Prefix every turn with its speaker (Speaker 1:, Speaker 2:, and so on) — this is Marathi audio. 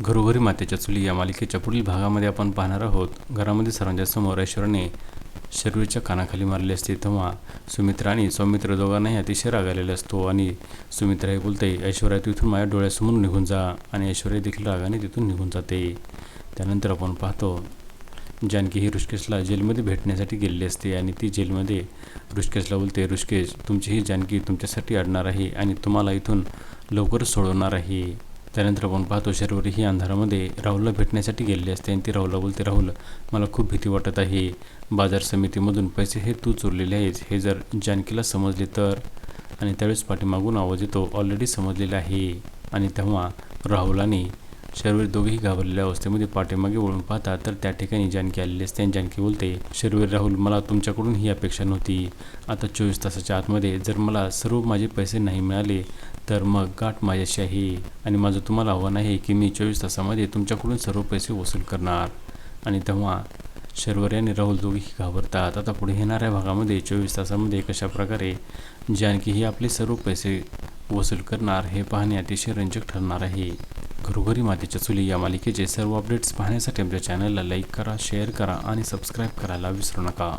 Speaker 1: घरोघरी मातेच्या चुली या मालिकेच्या पुढील भागामध्ये आपण पाहणार आहोत. घरामध्ये सर्वांच्या समोर ऐश्वर्याने शर्वीच्या कानाखाली मारले असते तेव्हा सुमित्रा आणि सौमित्र दोघांनाही अतिशय राग आलेला असतो आणि सुमित्रा हे बोलते, ऐश्वर्या तू इथून माझ्या डोळ्यासमोर निघून जा. आणि ऐश्वर्या देखील रागाने तिथून निघून जाते. त्यानंतर आपण पाहतो जानकी ही ऋषिकेशला जेलमध्ये भेटण्यासाठी गेलेली असते आणि ती जेलमध्ये ऋषिकेशला बोलते, ऋषिकेश तुमची ही जानकी तुमच्यासाठी अडणार आहे आणि तुम्हाला इथून लवकरच सोडवणार आहे. त्यानंतर आपण पाहतो शर्वरी ही अंधारामध्ये राहुलला भेटण्यासाठी गेलेली असते आणि ती राहुलला बोलते, राहुल मला खूप भीती वाटत आहे. बाजार समितीमधून पैसे हे तू चोरलेले आहेस हे जर जानकीला समजले तर. आणि त्यावेळेस पाठीमागून आवाज येतो, ऑलरेडी समजलेला आहे. आणि तेव्हा राहुल आणि शर्वरी दोघेही घाबरलेल्या अवस्थेमध्ये पाठीमागे वळून पाहतात तर त्या ठिकाणी जानकी आलेली असते आणि जानकी बोलते, शर्वरी राहुल मला तुमच्याकडून ही अपेक्षा नव्हती. आता 24 तासाच्या आतमध्ये जर मला सर्व माझे पैसे नाही मिळाले तर मग गाठ माझ्याशी आहे आणि माझं तुम्हाला आव्हान आहे की मी 24 तासामध्ये तुमच्याकडून सर्व पैसे वसूल करणार. आणि तेव्हा शर्वरी आणि राहुल दोघेही घाबरतात. आता पुढे येणाऱ्या भागामध्ये 24 तासामध्ये कशाप्रकारे जानकी ही आपले सर्व पैसे वसूल करणार हे पाहणे अतिशय रंजक ठरणार आहे. घरोघरी मातेच्या चुली या मालिकेचे सर्व अपडेट्स पाहण्यासाठी आमच्या चॅनलला लाईक करा, शेअर करा आणि सबस्क्राईब करायला विसरू नका.